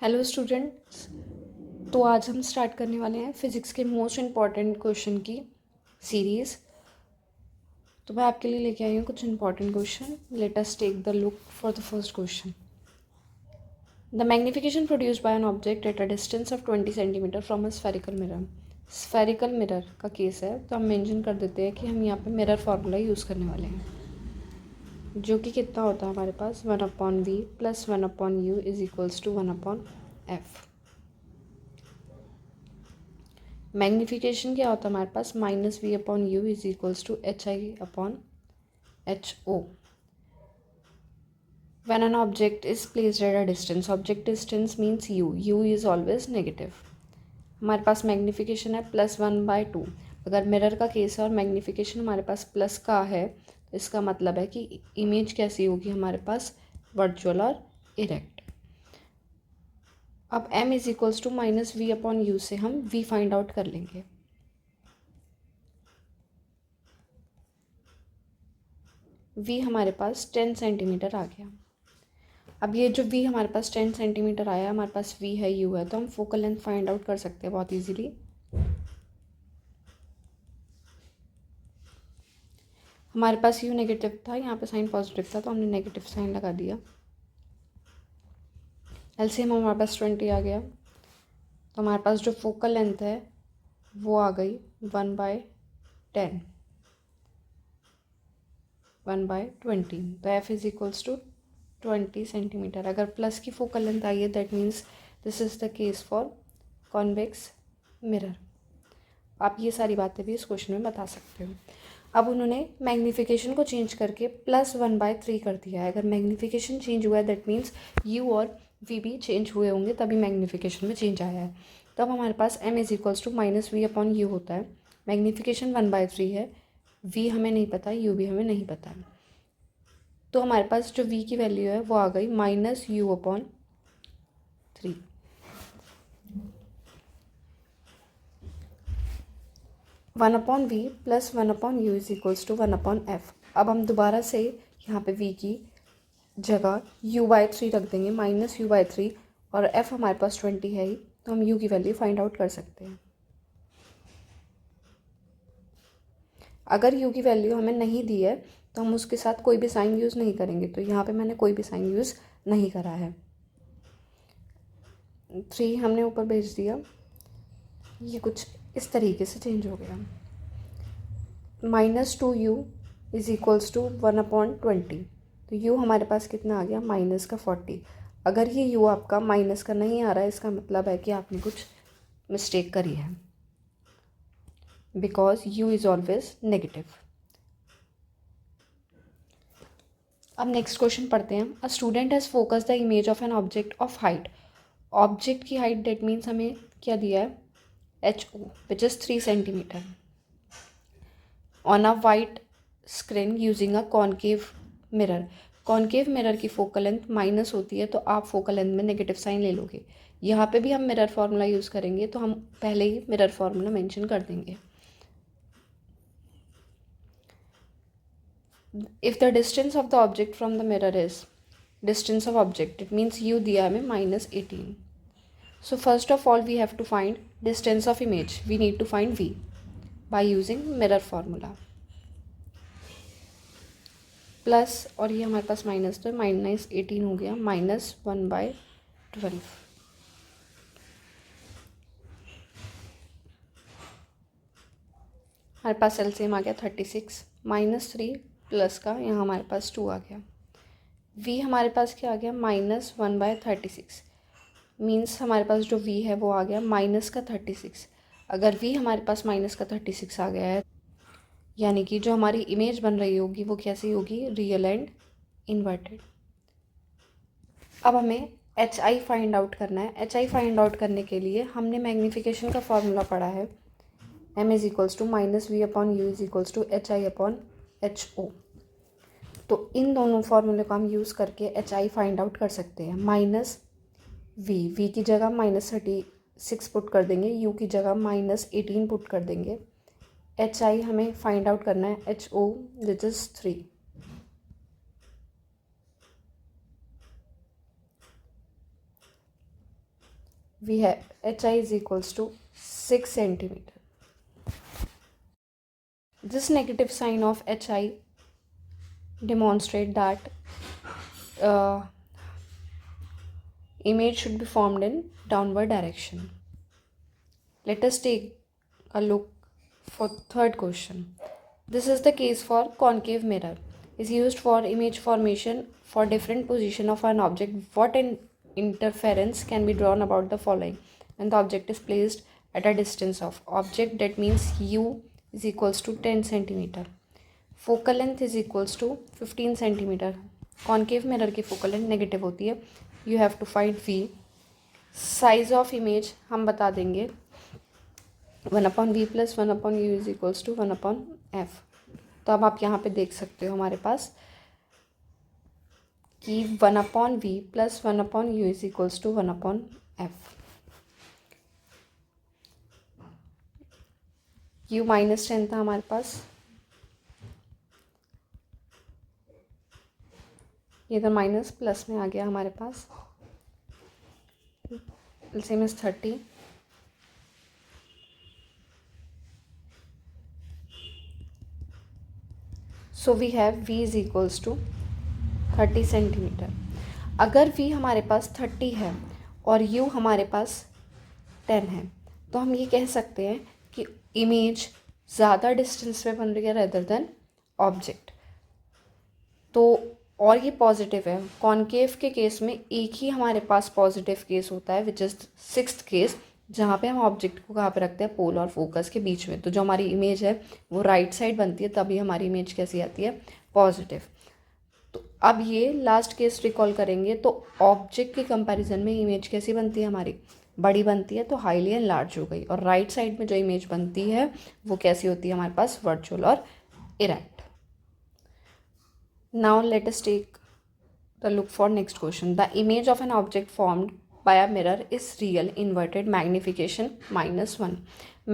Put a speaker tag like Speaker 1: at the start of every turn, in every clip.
Speaker 1: Hello students. तो आज हम स्टार्ट करने वाले हैं फिज़िक्स के मोस्ट इम्पॉर्टेंट क्वेश्चन की सीरीज़। तो मैं आपके लिए लेके आई हूँ कुछ important question. Let us take the look for the first question. The magnification produced by an object at a distance of 20 centimetre from a spherical mirror. Spherical mirror का केस है, तो हम मेंशन कर देते हैं कि हम यहाँ पे मिरर फार्मूला यूज़ करने वाले हैं, जो कि कितना होता है हमारे पास 1/v plus 1/u is equals to 1/f। Magnification क्या होता है हमारे पास -v/u is equals to hi/ho। When an object is placed at a distance, object distance means u is always negative. हमारे पास मैग्नीफिकेशन है +1/2। अगर मिरर का केस है और मैग्नीफिकेशन हमारे पास प्लस का है, तो इसका मतलब है कि इमेज कैसी होगी हमारे पास, वर्चुअल और इरेक्ट। अब m is equals to -v/u से हम v फाइंड आउट कर लेंगे। v हमारे पास 10 सेंटीमीटर आ गया। अब ये जो v हमारे पास 10 सेंटीमीटर आया, हमारे पास v है, u है, तो हम फोकल लेंथ फाइंड आउट कर सकते हैं बहुत इजीली। हमारे पास u नेगेटिव था, यहाँ पे साइन पॉजिटिव था, तो हमने नेगेटिव साइन लगा दिया। एलसीएम हमारे पास 20 आ गया, तो हमारे पास जो फोकल लेंथ है वो आ गई 1/10, 1/20। तो f is equals to 20 centimetre. अगर प्लस की फोकल लेंथ आई है, that means this is the case for convex mirror. आप ये सारी बातें भी इस क्वेश्चन में बता सकते हो। अब उन्होंने मैग्नीफिकेशन को चेंज करके +1/3 कर दिया है। अगर मैग्नीफिकेशन चेंज हुआ है, दैट मीन्स u और v भी चेंज हुए होंगे, तभी मैग्नीफिकेशन में चेंज आया है। तो अब हमारे पास m is equals to -v/u होता है। मैग्नीफिकेशन 1/3 है, v हमें नहीं पता, u भी हमें नहीं पता है। तो हमारे पास जो v की वैल्यू है वो आ गई -u/3। 1/v plus 1/u is equals to 1/f। अब हम दोबारा से यहाँ पे v की जगह u/3 रख देंगे, -u/3, और f हमारे पास 20 है ही, तो हम u की वैल्यू फाइंड आउट कर सकते हैं। अगर u की वैल्यू हमें नहीं दी है, तो हम उसके साथ कोई भी साइन यूज़ नहीं करेंगे। तो यहाँ पे मैंने कोई भी साइन यूज़ नहीं करा है। 3 हमने ऊपर भेज दिया, ये कुछ इस तरीके से चेंज हो गया। -2u is equals to 1/20। तो u हमारे पास कितना आ गया, -40। अगर ये u आपका माइनस का नहीं आ रहा है, इसका मतलब है कि आपने कुछ मिस्टेक करी है, because u is always negative. अब नेक्स्ट क्वेश्चन पढ़ते हैं। A student has focus the image of an object of height. Object की हाइट, डेट मीन्स हमें क्या दिया है, HO, which is 3 centimetre, on a white screen using a concave mirror. Concave mirror की focal length minus होती है, तो आप फोकल लेंथ में नेगेटिव साइन ले लोगे। यहाँ पे भी हम मिरर फार्मूला यूज़ करेंगे, तो हम पहले ही मिरर फार्मूला मेंशन कर देंगे। If the distance of the object from the mirror is distance of object, it means u दिया हमें -18। So first of all we have to find distance of image. We need to find v by using mirror formula. Plus, और ये हमारे पास minus, तो -18 हो गया, -1/12। हमारे पास LCM आ गया 36, -3 प्लस का यहाँ हमारे पास 2 आ गया। v हमारे पास क्या आ गया, -1/36। मीन्स हमारे पास जो v है वो आ गया माइनस का 36। अगर v हमारे पास माइनस का 36 आ गया है, यानी कि जो हमारी इमेज बन रही होगी वो कैसी होगी, रियल एंड इन्वर्टेड। अब हमें HI फाइंड आउट करना है। HI फाइंड आउट करने के लिए हमने मैग्नीफिकेशन का फॉर्मूला पढ़ा है, m is equals to -v/u is equals to HI/HO। तो इन दोनों फार्मूले को हम यूज़ करके HI फाइंड आउट कर सकते हैं। -v की जगह -36 पुट कर देंगे, u की जगह -18 पुट कर देंगे। HI हमें फाइंड आउट करना है HO, which is 3। we have HI is equals to 6 centimeter. This negative sign of HI demonstrate that image should be formed in downward direction. Let us take a look for third question. This is the case for concave mirror is used for image formation for different position of an object. What interference can be drawn about the following when the object is placed at a distance of object, that means u is equals to 10 centimeter, focal length is equals to 15 centimeter. Concave mirror की focal length negative होती है. You have to find v. Size of image हम बता देंगे 1/v plus 1/u is equals to 1/f. तो अब आप यहाँ पे देख सकते हो हमारे पास कि 1/v plus 1/u is equals to 1/f. u -10 था हमारे पास, ये तो माइनस प्लस में आ गया हमारे पास. LCM is 30. So we have v is equals to 30 centimetre. अगर v हमारे पास 30 है और u हमारे पास 10 है तो हम ये कह सकते हैं कि इमेज ज़्यादा डिस्टेंस पे बन रही है रेदर देन ऑब्जेक्ट. तो और ये पॉजिटिव है. कॉन्केव के केस में एक ही हमारे पास पॉजिटिव केस होता है विच इज़ 6th केस, जहाँ पे हम ऑब्जेक्ट को कहाँ पे रखते हैं, पोल और फोकस के बीच में. तो जो हमारी इमेज है वो राइट साइड बनती है, तभी हमारी इमेज कैसी आती है, पॉजिटिव. तो अब ये लास्ट केस रिकॉल करेंगे तो ऑब्जेक्ट के कंपैरिजन में इमेज कैसी बनती है, हमारी बड़ी बनती है, तो हाईली एनलार्ज हो गई. और राइट साइड में जो इमेज बनती है वो कैसी होती है हमारे पास, वर्चुअल और erect. Now let us take the look for next question. The image of an object formed by a mirror is real inverted magnification -1.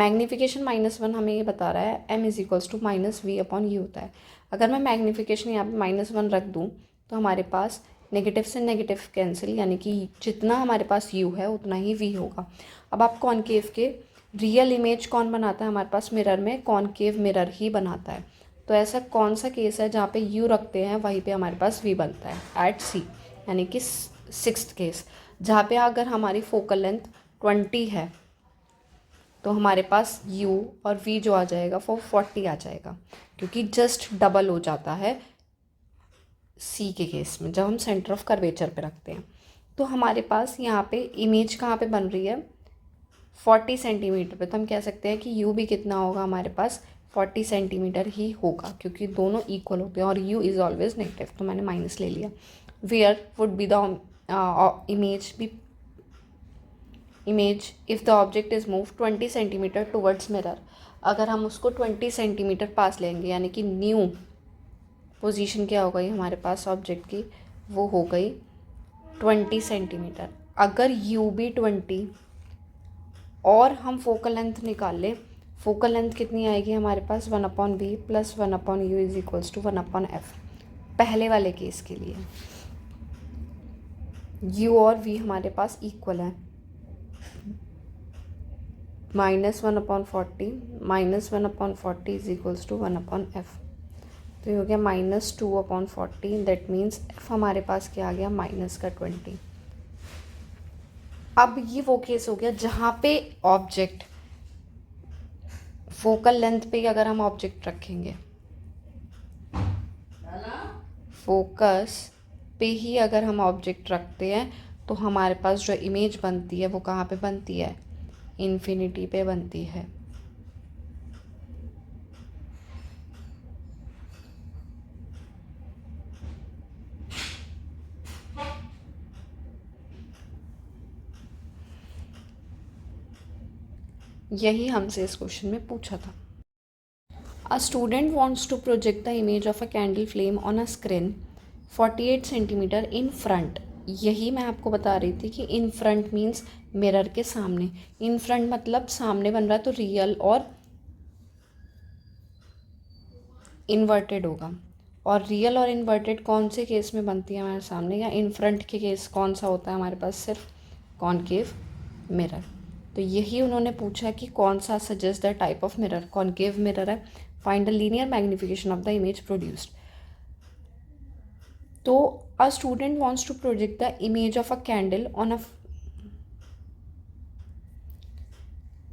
Speaker 1: Magnification -1 हमें ये बता रहा है m is equals to -v/u होता है. अगर मैं मैग्नीफिकेशन यहाँ पे -1 रख दूँ तो हमारे पास नेगेटिव से नेगेटिव कैंसिल, यानी कि जितना हमारे पास u है उतना ही v होगा. अब आप कॉन्केव के रियल इमेज कौन बनाता है हमारे पास मिरर में, कॉन्केव मिरर ही बनाता है. तो ऐसा कौन सा केस है जहाँ पे u रखते हैं वहीं पे हमारे पास v बनता है, एट c, यानी कि 6th केस, जहाँ पे अगर हमारी फोकल लेंथ 20 है तो हमारे पास u और v जो आ जाएगा वो 40 आ जाएगा, क्योंकि जस्ट डबल हो जाता है c के केस में जब हम सेंटर ऑफ कर्वेचर पे रखते हैं. तो हमारे पास यहाँ पे इमेज कहाँ पे बन रही है, 40 सेंटीमीटर पे. तो हम कह सकते हैं कि u भी कितना होगा हमारे पास, 40 सेंटीमीटर ही होगा, क्योंकि दोनों इक्वल होते हैं और u इज़ ऑलवेज नेगेटिव, तो मैंने माइनस ले लिया. Where would be the image if the object is move 20 centimetre towards mirror. अगर हम उसको 20 सेंटीमीटर पास लेंगे, यानी कि न्यू पोजीशन क्या हो गई हमारे पास ऑब्जेक्ट की, वो हो गई 20 सेंटीमीटर. अगर u भी 20 और हम फोकल लेंथ निकाल लें, फोकल लेंथ कितनी आएगी हमारे पास, 1/v plus 1/u is equals to 1/f. पहले वाले केस के लिए u और v हमारे पास इक्वल है, -1/40 -1/40 इज इक्वल्स टू 1/f. तो ये हो गया -2/40. दैट मीन्स f हमारे पास क्या आ गया, -20. अब ये वो केस हो गया जहाँ पे ऑब्जेक्ट फोकल लेंथ पे अगर हम ऑब्जेक्ट रखेंगे, फोकस पे ही अगर हम ऑब्जेक्ट रखते हैं तो हमारे पास जो इमेज बनती है वो कहाँ पे बनती है, इन्फिनिटी पे बनती है. यही हमसे इस क्वेश्चन में पूछा था. A student wants to project the image of a candle flame on a screen 48 centimetre in front. यही मैं आपको बता रही थी कि इन फ्रंट मीन्स मिरर के सामने. इन फ्रंट मतलब सामने बन रहा है तो रियल और इन्वर्टेड होगा. और रियल और इन्वर्टेड कौन से केस में बनती है हमारे सामने, या इन फ्रंट के केस कौन सा होता है हमारे पास, सिर्फ कॉन्केव मिरर। तो यही उन्होंने पूछा कि कौन सा suggest the type of mirror, concave mirror है, find the linear magnification of the image produced. तो a student wants to project the image of a candle on a,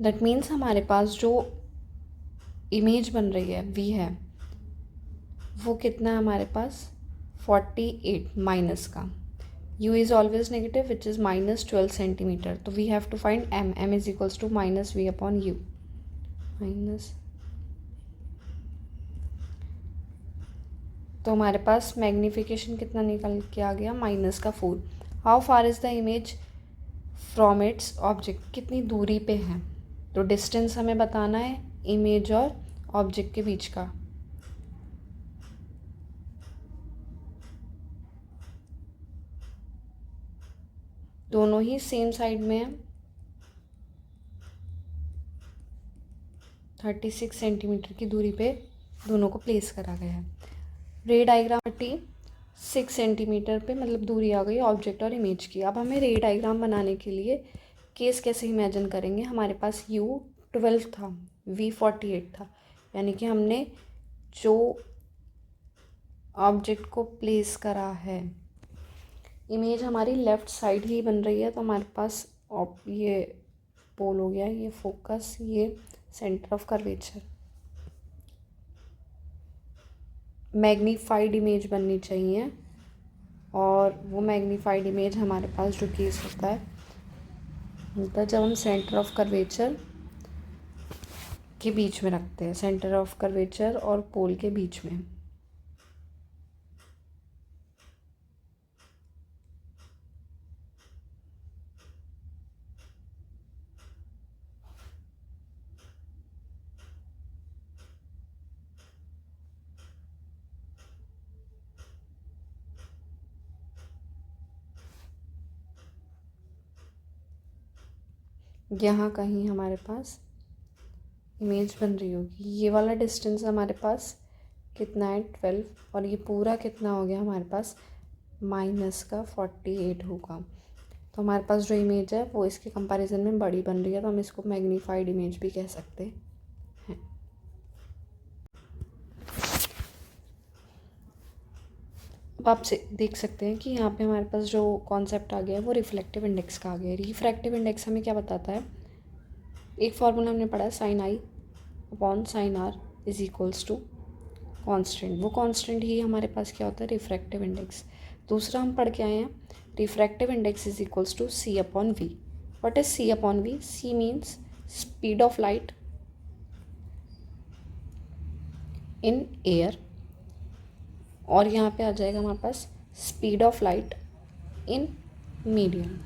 Speaker 1: that means हमारे पास जो इमेज बन रही है वी है वो कितना है हमारे पास 48 माइनस का, u is always negative which is -12 centimetre. तो we have to find m, m is equals to -v upon u, minus. तो हमारे पास मैग्नीफिकेशन कितना निकल के आ गया, -4। How far is the image from its object, कितनी दूरी पे है। तो डिस्टेंस हमें बताना है इमेज और ऑब्जेक्ट के बीच का। दोनों ही सेम साइड में है, 36 सेंटीमीटर की दूरी पे दोनों को प्लेस करा गया है। रे डायग्राम 36 सेंटीमीटर पे मतलब दूरी आ गई ऑब्जेक्ट और इमेज की। अब हमें रे डायग्राम बनाने के लिए केस कैसे इमेजिन करेंगे, हमारे पास u12 था, v48 था, यानी कि हमने जो ऑब्जेक्ट को प्लेस करा है, इमेज हमारी लेफ़्ट साइड ही बन रही है, तो हमारे पास ये पोल हो गया, ये फोकस, ये centre of curvature. Magnified image बननी चाहिए, और वो मैग्नीफाइड इमेज हमारे पास जो केस होता है जब हम सेंटर ऑफ कर्वेचर के बीच में रखते हैं, सेंटर ऑफ कर्वेचर और पोल के बीच में। यहाँ कहीं हमारे पास इमेज बन रही होगी, ये वाला डिस्टेंस हमारे पास कितना है 12, और ये पूरा कितना हो गया हमारे पास -48 होगा। तो हमारे पास जो इमेज है वो इसके कंपैरिजन में बड़ी बन रही है, तो हम इसको मैग्नीफाइड इमेज भी कह सकते हैं। अब आप देख सकते हैं कि यहाँ पे हमारे पास जो कॉन्सेप्ट आ गया है वो रिफ्लेक्टिव इंडेक्स का आ गया है। रिफ्रैक्टिव इंडेक्स हमें क्या बताता है, एक फार्मूला हमने पढ़ा है sin i upon sin r is equals to constant. वो कॉन्स्टेंट ही हमारे पास क्या होता है, रिफ्रैक्टिव इंडेक्स। दूसरा हम पढ़ के आए हैं refractive index is equals to c upon v। What is c upon v? c means speed of light in air, और यहाँ पे आ जाएगा हमारे पास speed of light in medium.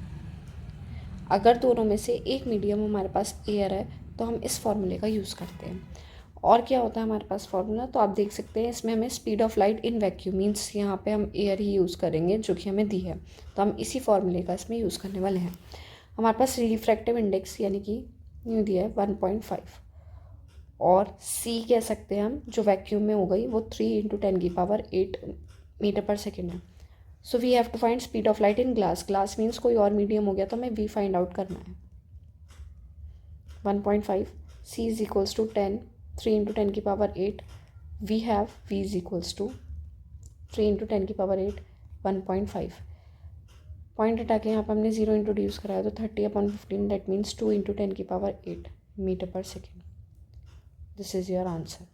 Speaker 1: अगर दोनों में से एक मीडियम हमारे पास एयर है तो हम इस फॉर्मूले का यूज़ करते हैं। और क्या होता है हमारे पास फार्मूला, तो आप देख सकते हैं इसमें हमें speed of light in vacuum means यहाँ पे हम एयर ही यूज़ करेंगे जो कि हमें दी है, तो हम इसी फॉर्मूले का इसमें यूज़ करने वाले हैं। हमारे पास रिफ्रैक्टिव इंडेक्स यानी कि न्यू दिया है 1.5, और c कह सकते हैं हम जो वैक्यूम में हो गई वो 3 × 10⁸ मीटर पर सेकेंड है। So we have to find speed of light in glass. Glass means कोई और मीडियम हो गया, तो हमें v फाइंड आउट करना है। 1.5 c is equals to 10, 3 × 10⁸, we have v is equals to 3 × 10⁸, 1.5। Point हटा के यहाँ पर हमने 0 इंट्रोड्यूस कराया, तो 30/15 दैट मीन्स 2 × 10⁸ मीटर पर second. This is your answer.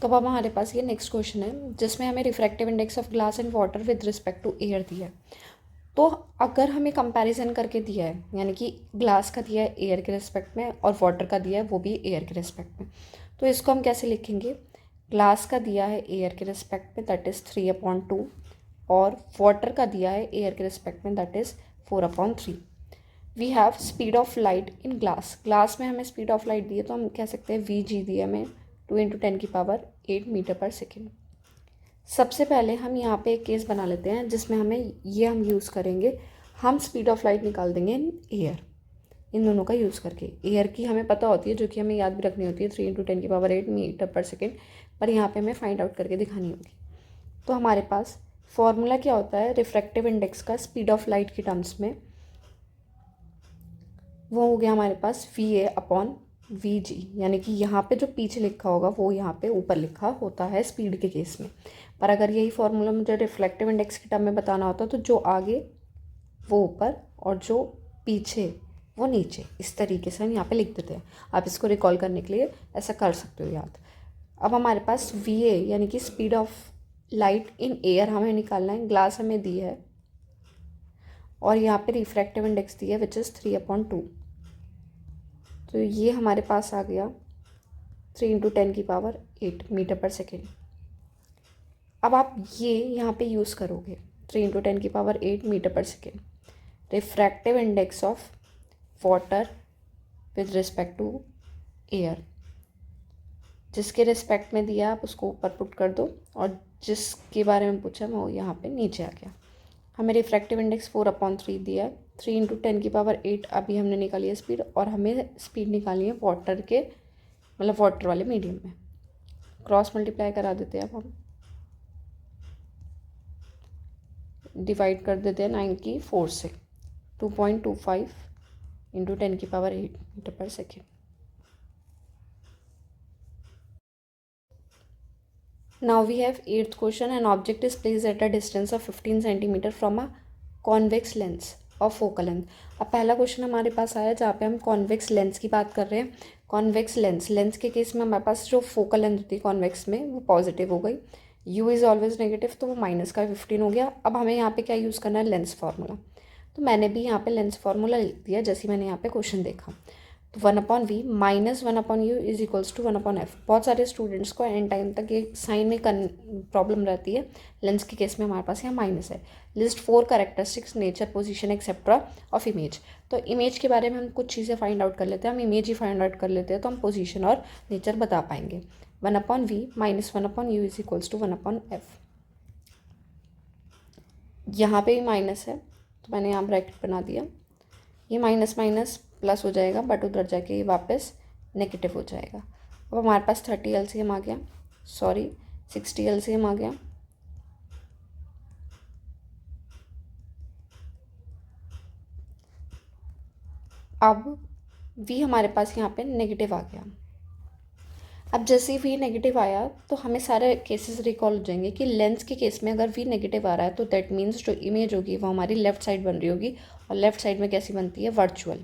Speaker 1: तो अब हमारे पास ये नेक्स्ट क्वेश्चन है जिसमें हमें refractive index of glass and water with respect to air दिया है। तो अगर हमें कंपैरिजन करके दिया है, यानी कि ग्लास का दिया है एयर के रिस्पेक्ट में और वाटर का दिया है वो भी एयर के रिस्पेक्ट में, तो इसको हम कैसे लिखेंगे, ग्लास का दिया है एयर के रिस्पेक्ट में दैट इज़ 3/2, और वाटर का दिया है एयर के रिस्पेक्ट में that is 4/3। We have speed of light in glass. Glass में हमें स्पीड ऑफ लाइट दी है तो हम कह सकते हैं वी जी दिया हमें 2 × 10⁸ मीटर पर सेकेंड। सबसे पहले हम यहाँ पे एक केस बना लेते हैं जिसमें हमें ये हम यूज़ करेंगे, हम स्पीड ऑफ लाइट निकाल देंगे इन एयर, इन दोनों का यूज़ करके। एयर की हमें पता होती है जो कि हमें याद भी रखनी होती है 3 × 10⁸ मीटर पर सेकेंड, पर यहाँ पे हमें फाइंड आउट करके दिखानी होगी। तो हमारे पास फॉर्मूला क्या होता है रिफ्रैक्टिव इंडेक्स का स्पीड ऑफ लाइट के टर्म्स में, वो हो गया हमारे पास v a upon v g, यानी कि यहाँ पे जो पीछे लिखा होगा वो यहाँ पे ऊपर लिखा होता है स्पीड के केस में। पर अगर यही फॉर्मूला मुझे रिफ्लेक्टिव इंडेक्स के टर्म में बताना होता तो जो आगे वो ऊपर और जो पीछे वो नीचे, इस तरीके से हम यहाँ पे लिख देते हैं। आप इसको रिकॉल करने के लिए ऐसा कर सकते हो याद। अब हमारे पास वी ए यानी कि speed of light in air हमें निकालना है। ग्लास हमें दी है और यहाँ पे रिफ्रैक्टिव इंडेक्स दी है विच इज़ 3/2। तो ये हमारे पास आ गया 3 × 10⁸ मीटर पर सेकेंड। अब आप ये यहाँ पे यूज़ करोगे 3 × 10⁸ मीटर पर second, refractive index of water with respect to air. जिसके रिस्पेक्ट में दिया आप उसको ऊपर पुट कर दो और जिसके बारे में पूछा वो यहाँ पे नीचे आ गया। हमें रिफ्रैक्टिव इंडेक्स 4/3 दिया है। 3 × 10⁸ अभी हमने निकाली है स्पीड, और हमें स्पीड निकालनी है वाटर के, मतलब वाटर वाले मीडियम में। क्रॉस मल्टीप्लाई करा देते हैं। अब हम डिवाइड कर देते हैं 9 की 4 से। 2.25 × 10⁸ मीटर पर second. Now we have 8th question. An object is placed at a distance of 15 cm from a convex lens of focal length. अब पहला क्वेश्चन हमारे पास आया जहाँ पे हम कॉन्वेक्स लेंस की बात कर रहे हैं। कॉन्वेक्स लेंस के केस में हमारे पास जो फोकल लेंथ होती है कॉन्वेक्स में वो पॉजिटिव हो गई, u इज़ ऑलवेज नेगेटिव, तो वो माइनस का 15 हो गया। अब हमें यहाँ पे क्या यूज़ करना है, लेंस फार्मूला। तो मैंने भी यहाँ पे लेंस फार्मूला लिख दिया जैसे मैंने यहाँ पे क्वेश्चन देखा। तो 1/v - 1/u is equals to 1/f। बहुत सारे स्टूडेंट्स को एंड टाइम तक ये साइन में प्रॉब्लम रहती है। लेंस के केस में हमारे पास यहाँ माइनस है। List 4 characteristics, nature, position etcetera of image. तो इमेज के बारे में हम कुछ चीज़ें फाइंड आउट कर लेते हैं। हम इमेज ही फाइंड आउट कर लेते हैं तो हम पोजीशन और नेचर बता पाएंगे। 1/v - 1/u is equals to 1/f। यहाँ पे भी माइनस है तो मैंने यहाँ ब्रैकेट बना दिया। ये माइनस माइनस प्लस हो जाएगा, बट उधर जाके ये वापस नेगेटिव हो जाएगा। अब हमारे पास 30 LCM आ गया, 60 LCM आ गया। अब v हमारे पास यहाँ पे नेगेटिव आ गया। अब जैसे ही v नेगेटिव आया तो हमें सारे केसेस रिकॉल हो जाएंगे कि लेंस के केस में अगर v नेगेटिव आ रहा है तो दैट मीन्स जो इमेज होगी वो हमारी लेफ्ट साइड बन रही होगी, और लेफ्ट साइड में कैसी बनती है, वर्चुअल।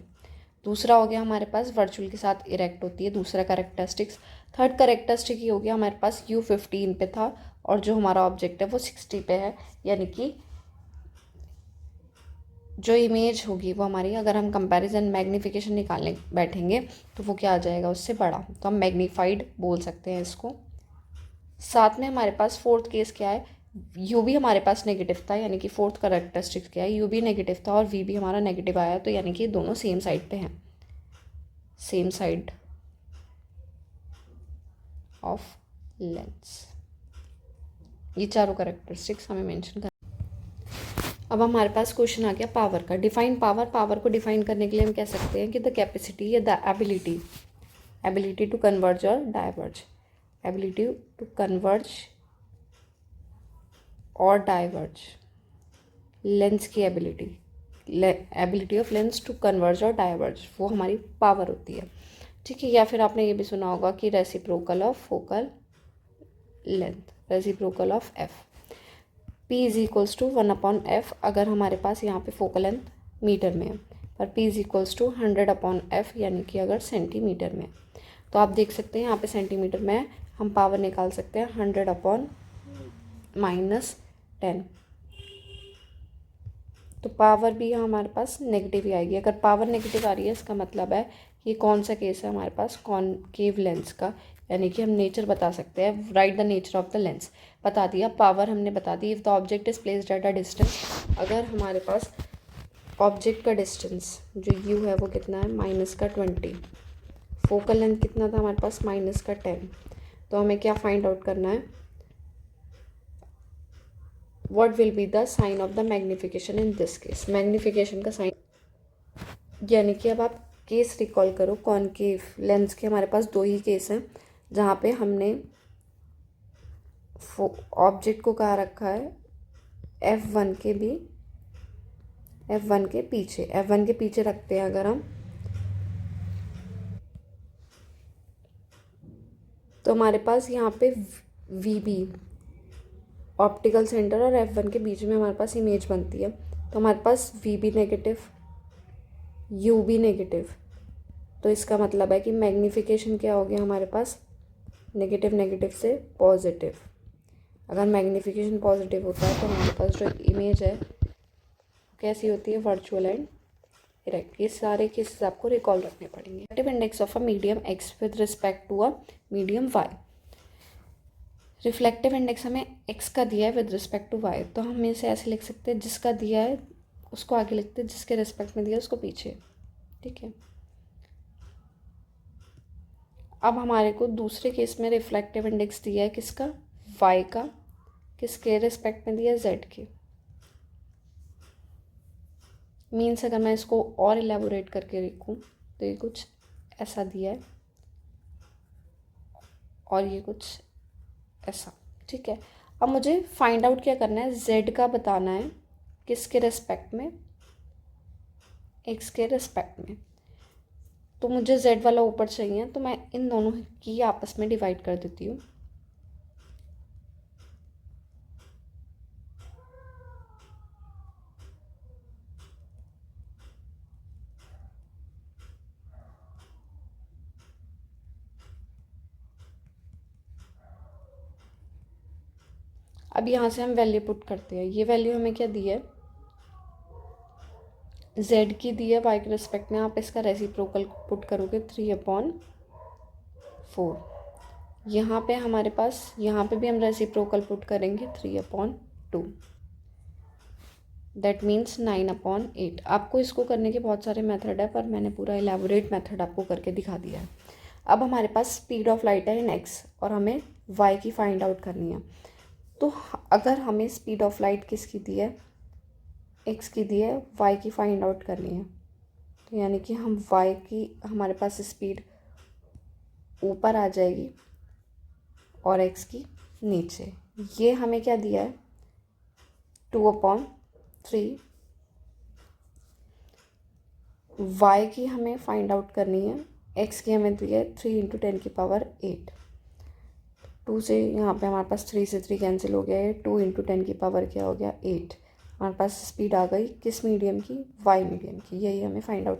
Speaker 1: दूसरा हो गया हमारे पास वर्चुअल के साथ इरेक्ट होती है, दूसरा कैरेक्टरिस्टिक्स। थर्ड कैरेक्टरिस्टिक ये हो गया हमारे पास u 15 पे था और जो हमारा ऑब्जेक्ट है वो 60 पे है, यानी कि जो इमेज होगी वो हमारी, अगर हम कंपैरिजन मैग्नीफिकेशन निकालने बैठेंगे तो वो क्या आ जाएगा, उससे बड़ा, तो हम मैग्नीफाइड बोल सकते हैं इसको। साथ में हमारे पास फोर्थ केस क्या है, u भी हमारे पास नेगेटिव था, यानी कि फोर्थ कैरेक्टरिस्टिक्स क्या है, u भी नेगेटिव था और v भी हमारा नेगेटिव आया, तो यानी कि दोनों सेम साइड पे हैं, सेम साइड ऑफ लेंस। ये चारों कैरेक्टरिस्टिक्स हमें मेंशन कर। अब हमारे पास क्वेश्चन आ गया पावर का। Define power. पावर को डिफाइन करने के लिए हम कह सकते हैं कि द कैपेसिटी या द एबिलिटी टू कन्वर्ज और डाइवर्ज, एबिलिटी टू कन्वर्ज और डाइवर्ज, लेंस की ability of lens to converge और डाइवर्ज, वो हमारी पावर होती है, ठीक है। या फिर आपने ये भी सुना होगा कि reciprocal of focal length, reciprocal of F. P is equals to 1/f अगर हमारे पास यहाँ पे फोकल लेंथ मीटर में है, पर P is equals to 100/f यानी कि अगर सेंटीमीटर में। तो आप देख सकते हैं यहाँ पे सेंटीमीटर में हम पावर निकाल सकते हैं 100/-10। तो पावर भी यहाँ हमारे पास नेगेटिव ही आएगी। अगर पावर नेगेटिव आ रही है इसका मतलब है कि कौन सा केस है हमारे पास, कॉनकेव लेंस का, यानी कि हम नेचर बता सकते हैं। Write the nature of the lens बता दिया, पावर हमने बता दी। If the object is placed at a distance, अगर हमारे पास ऑब्जेक्ट का डिस्टेंस जो u है वो कितना है, -20, फोकल लेंथ कितना था हमारे पास, -10, तो हमें क्या फाइंड आउट करना है, what will be the sign of the magnification in this case. Magnification का साइन, यानी कि अब आप केस रिकॉल करो। कॉनकेव लेंस के हमारे पास 2 ही केस हैं जहाँ पे हमने ऑब्जेक्ट को कहाँ रखा है, F1 के पीछे रखते हैं अगर हम, तो हमारे पास यहाँ पे वी बी ऑप्टिकल सेंटर और F1 के बीच में हमारे पास इमेज बनती है। तो हमारे पास v be negative, u be negative, तो इसका मतलब है कि मैग्नीफिकेशन क्या हो गया हमारे पास, नेगेटिव नेगेटिव से पॉजिटिव। अगर मैग्नीफिकेशन पॉजिटिव होता है तो हमारे पास जो इमेज है कैसी होती है, वर्चुअल एंड इरेक्ट। ये सारे केसेस आपको रिकॉल रखने पड़ेंगे। Refractive index of a medium X with respect to a medium Y. Reflective index हमें एक्स का दिया है विद रिस्पेक्ट टू वाई, तो हम इसे ऐसे लिख सकते हैं, जिसका दिया है उसको आगे लिखते हैं, जिसके रिस्पेक्ट में दिया है उसको पीछे। ठीक है। अब हमारे को दूसरे केस में रिफ्लेक्टिव इंडेक्स दिया है किसका, वाई का, किसके रिस्पेक्ट में दिया है, जेड के। मीन्स अगर मैं इसको और इलेबोरेट करके लिखूँ तो ये कुछ ऐसा दिया है और ये कुछ ऐसा। ठीक है। अब मुझे फाइंड आउट क्या करना है, जेड का बताना है, किसके रिस्पेक्ट में, एक्स के रिस्पेक्ट में। तो मुझे जेड वाला ऊपर चाहिए, तो मैं इन दोनों की आपस में डिवाइड कर देती हूँ। अब यहाँ से हम वैल्यू पुट करते हैं। ये वैल्यू हमें क्या दी है, z की दी है y के रिस्पेक्ट में। आप इसका रेसिप्रोकल पुट करोगे 3/4। यहाँ पे हमारे पास, यहाँ पे भी हम रेसिप्रोकल पुट करेंगे 3/2। That means 9/8। आपको इसको करने के बहुत सारे मेथड है, पर मैंने पूरा एलैबोरेट मेथड आपको करके दिखा दिया है। अब हमारे पास स्पीड ऑफ लाइट है इन x और हमें y की फाइंड आउट करनी है। तो अगर हमें स्पीड ऑफ लाइट किसकी दी है, x की दी है, y की फाइंड आउट करनी है, तो यानी कि हम y की, हमारे पास स्पीड ऊपर आ जाएगी और x की नीचे। ये हमें क्या दिया है, 2/3। y की हमें फाइंड आउट करनी है, x की हमें दी है 3 × 10⁸। 2 से यहाँ पे हमारे पास 3 से 3 कैंसिल हो गया है, 2 × 10⁻ क्या हो गया, 8। हमारे पास स्पीड आ गई किस मीडियम की, वाई मीडियम की। यही हमें फाइंड आउट